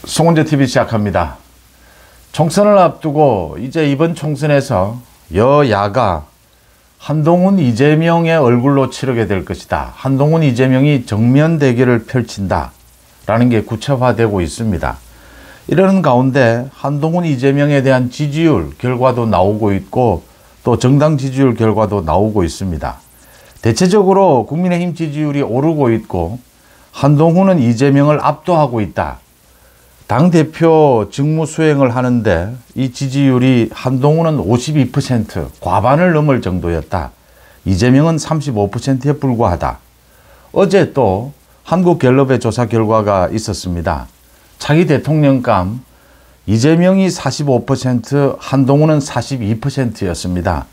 송은재TV 시작합니다. 총선을 앞두고 이제 이번 총선에서 여야가 한동훈, 이재명의 얼굴로 치르게 될 것이다. 한동훈, 이재명이 정면 대결을 펼친다 라는 게 구체화되고 있습니다. 이러는 가운데 한동훈, 이재명에 대한 지지율 결과도 나오고 있고 또 정당 지지율 결과도 나오고 있습니다. 대체적으로 국민의힘 지지율이 오르고 있고 한동훈은 이재명을 압도하고 있다. 당대표 직무 수행을 하는데 이 지지율이 한동훈은 52%, 과반을 넘을 정도였다. 이재명은 35%에 불과하다. 어제 또 한국갤럽의 조사 결과가 있었습니다. 차기 대통령감 이재명이 45%, 한동훈은 42%였습니다.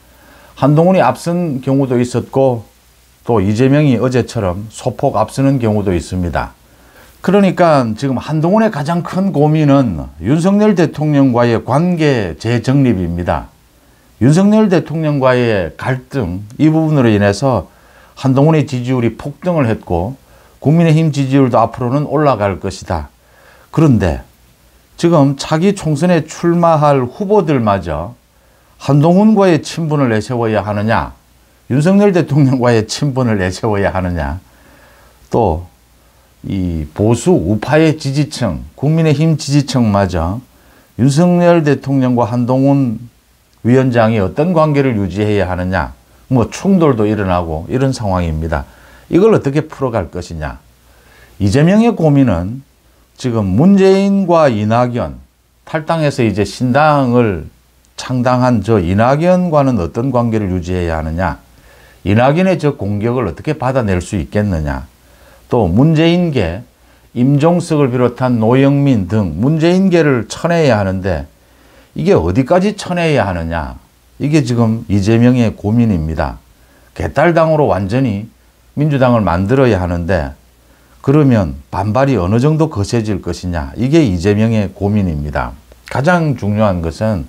한동훈이 앞선 경우도 있었고 또 이재명이 어제처럼 소폭 앞서는 경우도 있습니다. 그러니까 지금 한동훈의 가장 큰 고민은 윤석열 대통령과의 관계 재정립입니다. 윤석열 대통령과의 갈등, 이 부분으로 인해서 한동훈의 지지율이 폭등을 했고 국민의힘 지지율도 앞으로는 올라갈 것이다. 그런데 지금 차기 총선에 출마할 후보들마저 한동훈과의 친분을 내세워야 하느냐, 윤석열 대통령과의 친분을 내세워야 하느냐, 또 이 보수 우파의 지지층, 국민의힘 지지층마저 윤석열 대통령과 한동훈 위원장이 어떤 관계를 유지해야 하느냐, 뭐 충돌도 일어나고 이런 상황입니다. 이걸 어떻게 풀어갈 것이냐. 이재명의 고민은 지금 문재인과 이낙연, 탈당해서 이제 신당을 창당한 저 이낙연과는 어떤 관계를 유지해야 하느냐, 이낙연의 저 공격을 어떻게 받아낼 수 있겠느냐, 또 문재인계, 임종석을 비롯한 노영민 등 문재인계를 쳐내야 하는데 이게 어디까지 쳐내야 하느냐, 이게 지금 이재명의 고민입니다. 개딸당으로 완전히 민주당을 만들어야 하는데 그러면 반발이 어느 정도 거세질 것이냐, 이게 이재명의 고민입니다. 가장 중요한 것은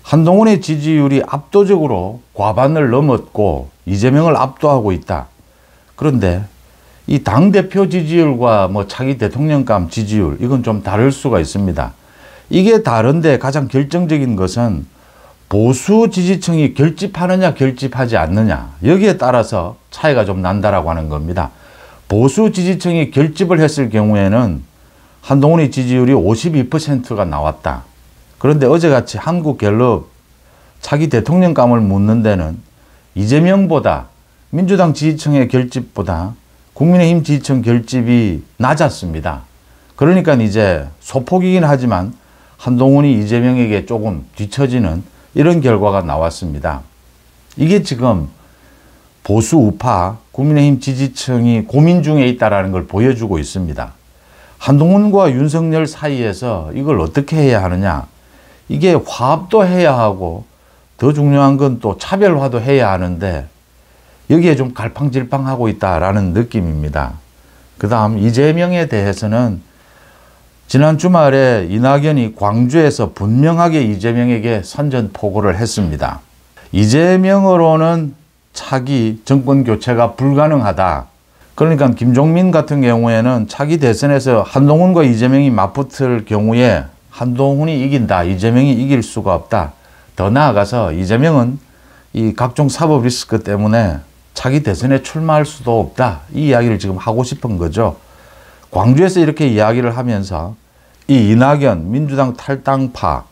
한동훈의 지지율이 압도적으로 과반을 넘었고 이재명을 압도하고 있다. 그런데 이 당대표 지지율과 뭐 차기 대통령감 지지율, 이건 좀 다를 수가 있습니다. 이게 다른데 가장 결정적인 것은 보수 지지층이 결집하느냐 결집하지 않느냐, 여기에 따라서 차이가 좀 난다라고 하는 겁니다. 보수 지지층이 결집을 했을 경우에는 한동훈의 지지율이 52%가 나왔다. 그런데 어제같이 한국갤럽 차기 대통령감을 묻는 데는 이재명보다, 민주당 지지층의 결집보다 국민의힘 지지층 결집이 낮았습니다. 그러니까 이제 소폭이긴 하지만 한동훈이 이재명에게 조금 뒤처지는 이런 결과가 나왔습니다. 이게 지금 보수 우파 국민의힘 지지층이 고민 중에 있다는 걸 보여주고 있습니다. 한동훈과 윤석열 사이에서 이걸 어떻게 해야 하느냐, 이게 화합도 해야 하고 더 중요한 건 또 차별화도 해야 하는데 여기에 좀 갈팡질팡하고 있다라는 느낌입니다. 그 다음 이재명에 대해서는 지난 주말에 이낙연이 광주에서 분명하게 이재명에게 선전포고를 했습니다. 이재명으로는 차기 정권 교체가 불가능하다. 그러니까 김종민 같은 경우에는 차기 대선에서 한동훈과 이재명이 맞붙을 경우에 한동훈이 이긴다, 이재명이 이길 수가 없다. 더 나아가서 이재명은 이 각종 사법 리스크 때문에 차기 대선에 출마할 수도 없다, 이 이야기를 지금 하고 싶은 거죠. 광주에서 이렇게 이야기를 하면서 이 이낙연, 민주당 탈당파,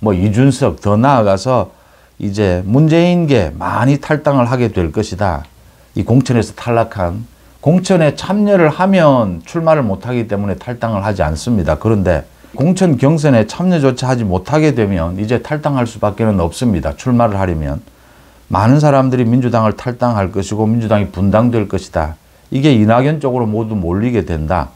뭐 이준석, 더 나아가서 이제 문재인계 많이 탈당을 하게 될 것이다. 이 공천에서 탈락한, 공천에 참여를 하면 출마를 못하기 때문에 탈당을 하지 않습니다. 그런데 공천 경선에 참여조차 하지 못하게 되면 이제 탈당할 수밖에 없습니다. 출마를 하려면. 많은 사람들이 민주당을 탈당할 것이고 민주당이 분당될 것이다. 이게 이낙연 쪽으로 모두 몰리게 된다.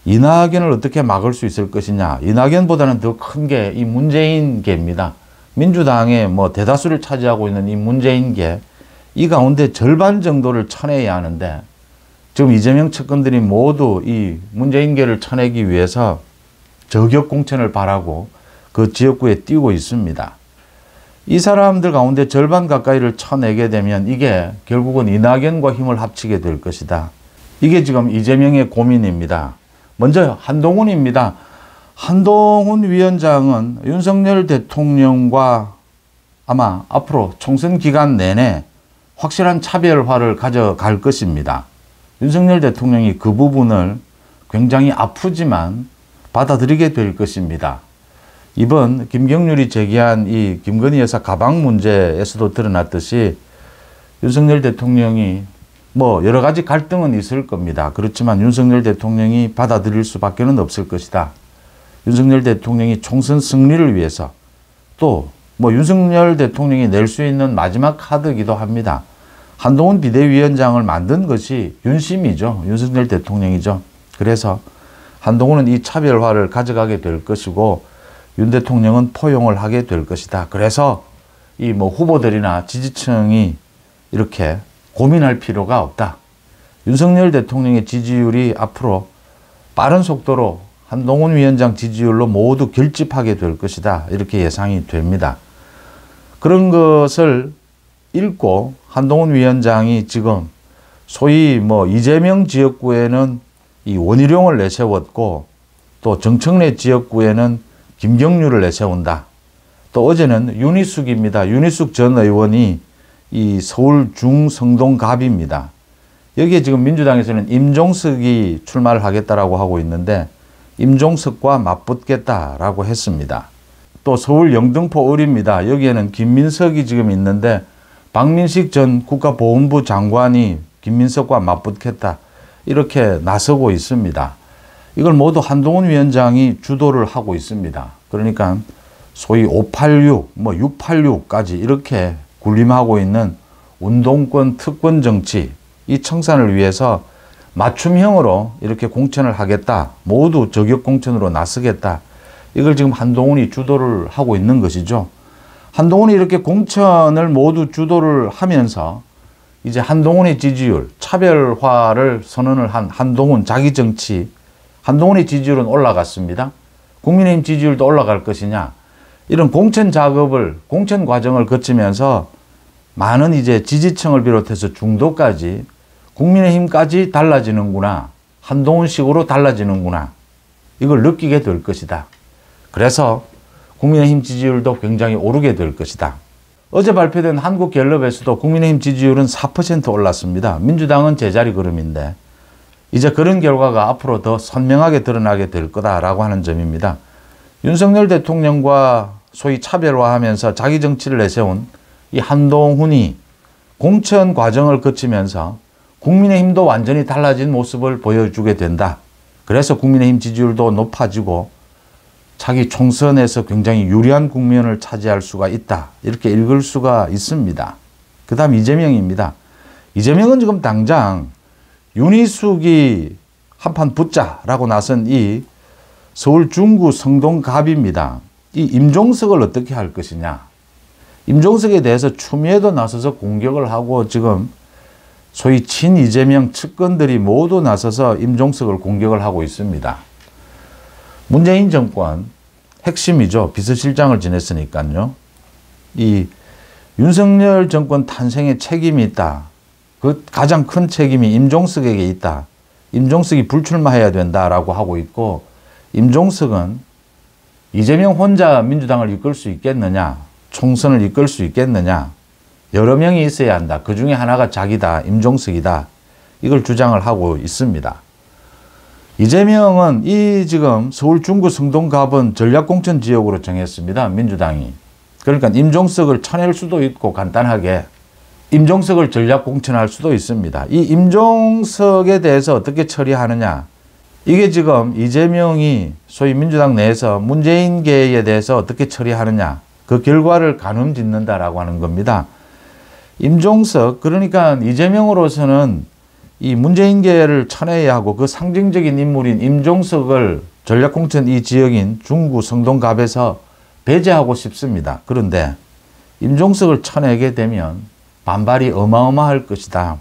이낙연을 어떻게 막을 수 있을 것이냐. 이낙연보다는 더 큰 게 이 문재인계입니다. 민주당의 뭐 대다수를 차지하고 있는 이 문재인계, 이 가운데 절반 정도를 쳐내야 하는데 지금 이재명 측근들이 모두 이 문재인계를 쳐내기 위해서 저격 공천을 바라고 그 지역구에 뛰고 있습니다. 이 사람들 가운데 절반 가까이를 쳐내게 되면 이게 결국은 이낙연과 힘을 합치게 될 것이다. 이게 지금 이재명의 고민입니다. 먼저 한동훈입니다. 한동훈 위원장은 윤석열 대통령과 아마 앞으로 총선 기간 내내 확실한 차별화를 가져갈 것입니다. 윤석열 대통령이 그 부분을 굉장히 아프지만 받아들이게 될 것입니다. 이번 김경률이 제기한 이 김건희 여사 가방 문제에서도 드러났듯이 윤석열 대통령이 뭐 여러 가지 갈등은 있을 겁니다. 그렇지만 윤석열 대통령이 받아들일 수밖에 없을 것이다. 윤석열 대통령이 총선 승리를 위해서 또 뭐 윤석열 대통령이 낼 수 있는 마지막 카드이기도 합니다. 한동훈 비대위원장을 만든 것이 윤심이죠. 윤석열 대통령이죠. 그래서 한동훈은 이 차별화를 가져가게 될 것이고 윤 대통령은 포용을 하게 될 것이다. 그래서 이 뭐 후보들이나 지지층이 이렇게 고민할 필요가 없다. 윤석열 대통령의 지지율이 앞으로 빠른 속도로 한동훈 위원장 지지율로 모두 결집하게 될 것이다. 이렇게 예상이 됩니다. 그런 것을 읽고 한동훈 위원장이 지금 소위 뭐 이재명 지역구에는 이 원희룡을 내세웠고 또 정청래 지역구에는 김경률을 내세운다. 또 어제는 윤희숙입니다. 윤희숙 전 의원이 이 서울 중성동갑입니다. 여기에 지금 민주당에서는 임종석이 출마를 하겠다라고 하고 있는데 임종석과 맞붙겠다라고 했습니다. 또 서울 영등포 을입니다. 여기에는 김민석이 지금 있는데 박민식 전 국가보훈부 장관이 김민석과 맞붙겠다. 이렇게 나서고 있습니다. 이걸 모두 한동훈 위원장이 주도를 하고 있습니다. 그러니까 소위 586, 뭐 686까지 이렇게 군림하고 있는 운동권, 특권 정치, 이 청산을 위해서 맞춤형으로 이렇게 공천을 하겠다. 모두 저격 공천으로 나서겠다. 이걸 지금 한동훈이 주도를 하고 있는 것이죠. 한동훈이 이렇게 공천을 모두 주도를 하면서 이제 한동훈의 지지율, 차별화를 선언을 한 한동훈 자기 정치, 한동훈의 지지율은 올라갔습니다. 국민의힘 지지율도 올라갈 것이냐. 이런 공천 작업을, 공천 과정을 거치면서 많은 이제 지지층을 비롯해서 중도까지 국민의힘까지 달라지는구나. 한동훈식으로 달라지는구나. 이걸 느끼게 될 것이다. 그래서 국민의힘 지지율도 굉장히 오르게 될 것이다. 어제 발표된 한국갤럽에서도 국민의힘 지지율은 4% 올랐습니다. 민주당은 제자리 걸음인데 이제 그런 결과가 앞으로 더 선명하게 드러나게 될 거다라고 하는 점입니다. 윤석열 대통령과 소위 차별화하면서 자기 정치를 내세운 이 한동훈이 공천 과정을 거치면서 국민의힘도 완전히 달라진 모습을 보여주게 된다. 그래서 국민의힘 지지율도 높아지고 차기 총선에서 굉장히 유리한 국면을 차지할 수가 있다. 이렇게 읽을 수가 있습니다. 그 다음 이재명입니다. 이재명은 지금 당장 윤희숙이 한판 붙자라고 나선 이 서울 중구 성동갑입니다. 이 임종석을 어떻게 할 것이냐. 임종석에 대해서 추미애도 나서서 공격을 하고 지금 소위 친 이재명 측근들이 모두 나서서 임종석을 공격을 하고 있습니다. 문재인 정권 핵심이죠. 비서실장을 지냈으니까요. 이 윤석열 정권 탄생에 책임이 있다. 그 가장 큰 책임이 임종석에게 있다. 임종석이 불출마해야 된다라고 하고 있고 임종석은 이재명 혼자 민주당을 이끌 수 있겠느냐. 총선을 이끌 수 있겠느냐. 여러 명이 있어야 한다. 그 중에 하나가 자기다. 임종석이다. 이걸 주장을 하고 있습니다. 이재명은 이 지금 서울 중구 성동갑은 전략공천 지역으로 정했습니다. 민주당이. 그러니까 임종석을 쳐낼 수도 있고 간단하게 임종석을 전략공천할 수도 있습니다. 이 임종석에 대해서 어떻게 처리하느냐. 이게 지금 이재명이 소위 민주당 내에서 문재인계에 대해서 어떻게 처리하느냐. 그 결과를 가늠짓는다라고 하는 겁니다. 임종석, 그러니까 이재명으로서는 이 문재인계를 쳐내야 하고 그 상징적인 인물인 임종석을 전략공천 이 지역인 중구 성동갑에서 배제하고 싶습니다. 그런데 임종석을 쳐내게 되면 반발이 어마어마할 것이다.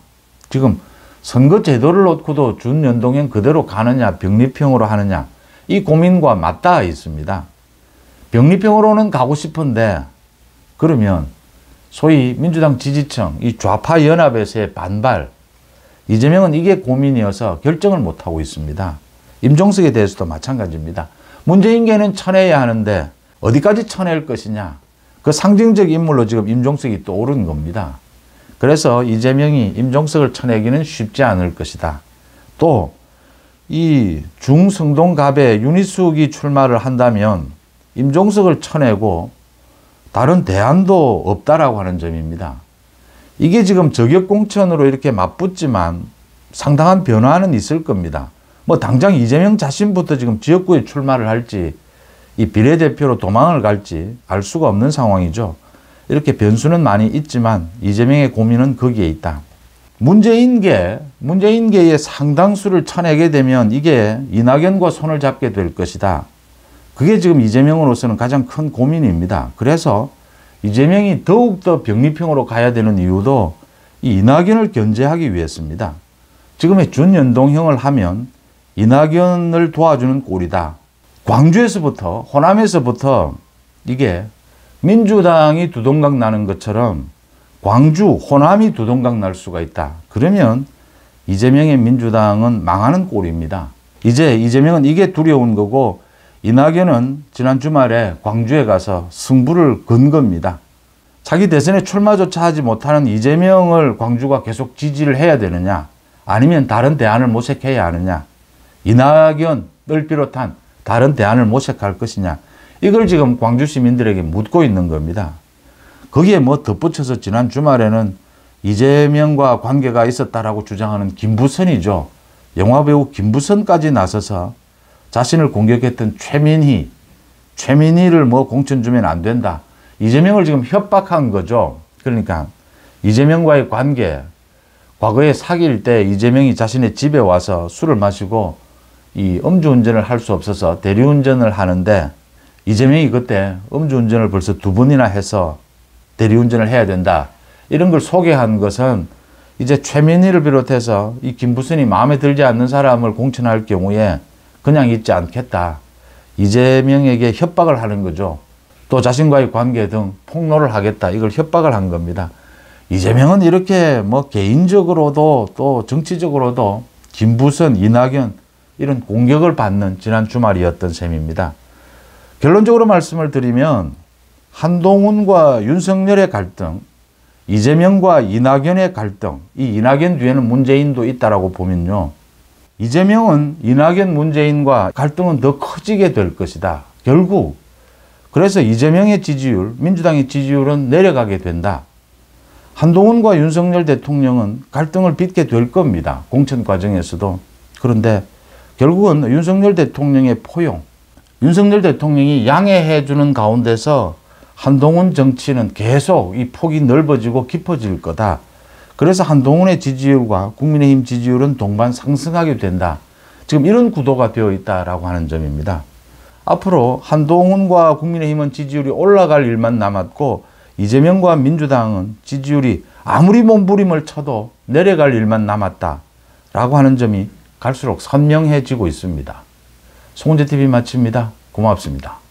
지금 선거 제도를 놓고도 준연동형 그대로 가느냐 병립형으로 하느냐 이 고민과 맞닿아 있습니다. 병립형으로는 가고 싶은데 그러면 소위 민주당 지지층 이 좌파 연합에서의 반발 이재명은 이게 고민이어서 결정을 못하고 있습니다. 임종석에 대해서도 마찬가지입니다. 문재인계는 쳐내야 하는데 어디까지 쳐낼 것이냐. 그 상징적 인물로 지금 임종석이 또 오른 겁니다. 그래서 이재명이 임종석을 쳐내기는 쉽지 않을 것이다. 또 이 중성동갑에 윤희숙이 출마를 한다면 임종석을 쳐내고 다른 대안도 없다라고 하는 점입니다. 이게 지금 저격공천으로 이렇게 맞붙지만 상당한 변화는 있을 겁니다. 뭐 당장 이재명 자신부터 지금 지역구에 출마를 할지 이 비례대표로 도망을 갈지 알 수가 없는 상황이죠. 이렇게 변수는 많이 있지만 이재명의 고민은 거기에 있다. 문재인계의 상당수를 쳐내게 되면 이게 이낙연과 손을 잡게 될 것이다. 그게 지금 이재명으로서는 가장 큰 고민입니다. 그래서 이재명이 더욱더 병리평으로 가야 되는 이유도 이 이낙연을 견제하기 위해서입니다. 지금의 준연동형을 하면 이낙연을 도와주는 꼴이다. 광주에서부터, 호남에서부터 이게 민주당이 두동강 나는 것처럼 광주, 호남이 두동강 날 수가 있다. 그러면 이재명의 민주당은 망하는 꼴입니다. 이제 이재명은 이게 두려운 거고 이낙연은 지난 주말에 광주에 가서 승부를 건 겁니다. 자기 대선에 출마조차 하지 못하는 이재명을 광주가 계속 지지를 해야 되느냐, 아니면 다른 대안을 모색해야 하느냐, 이낙연을 비롯한 다른 대안을 모색할 것이냐, 이걸 지금 광주 시민들에게 묻고 있는 겁니다. 거기에 뭐 덧붙여서 지난 주말에는 이재명과 관계가 있었다라고 주장하는 김부선이죠. 영화배우 김부선까지 나서서 자신을 공격했던 최민희를 뭐 공천 주면 안 된다. 이재명을 지금 협박한 거죠. 그러니까 이재명과의 관계, 과거에 사귈 때 이재명이 자신의 집에 와서 술을 마시고 이 음주운전을 할 수 없어서 대리운전을 하는데 이재명이 그때 음주운전을 벌써 2번이나 해서 대리운전을 해야 된다. 이런 걸 소개한 것은 이제 최민희를 비롯해서 이 김부선이 마음에 들지 않는 사람을 공천할 경우에 그냥 있지 않겠다. 이재명에게 협박을 하는 거죠. 또 자신과의 관계 등 폭로를 하겠다. 이걸 협박을 한 겁니다. 이재명은 이렇게 뭐 개인적으로도 또 정치적으로도 김부선, 이낙연 이런 공격을 받는 지난 주말이었던 셈입니다. 결론적으로 말씀을 드리면 한동훈과 윤석열의 갈등, 이재명과 이낙연의 갈등, 이 이낙연 뒤에는 문재인도 있다라고 보면요. 이재명은 이낙연, 문재인과 갈등은 더 커지게 될 것이다. 결국 그래서 이재명의 지지율, 민주당의 지지율은 내려가게 된다. 한동훈과 윤석열 대통령은 갈등을 빚게 될 겁니다. 공천 과정에서도. 그런데 결국은 윤석열 대통령의 포용, 윤석열 대통령이 양해해 주는 가운데서 한동훈 정치는 계속 이 폭이 넓어지고 깊어질 거다. 그래서 한동훈의 지지율과 국민의힘 지지율은 동반 상승하게 된다. 지금 이런 구도가 되어 있다라고 하는 점입니다. 앞으로 한동훈과 국민의힘은 지지율이 올라갈 일만 남았고 이재명과 민주당은 지지율이 아무리 몸부림을 쳐도 내려갈 일만 남았다라고 하는 점이 갈수록 선명해지고 있습니다. 송은재TV 마칩니다. 고맙습니다.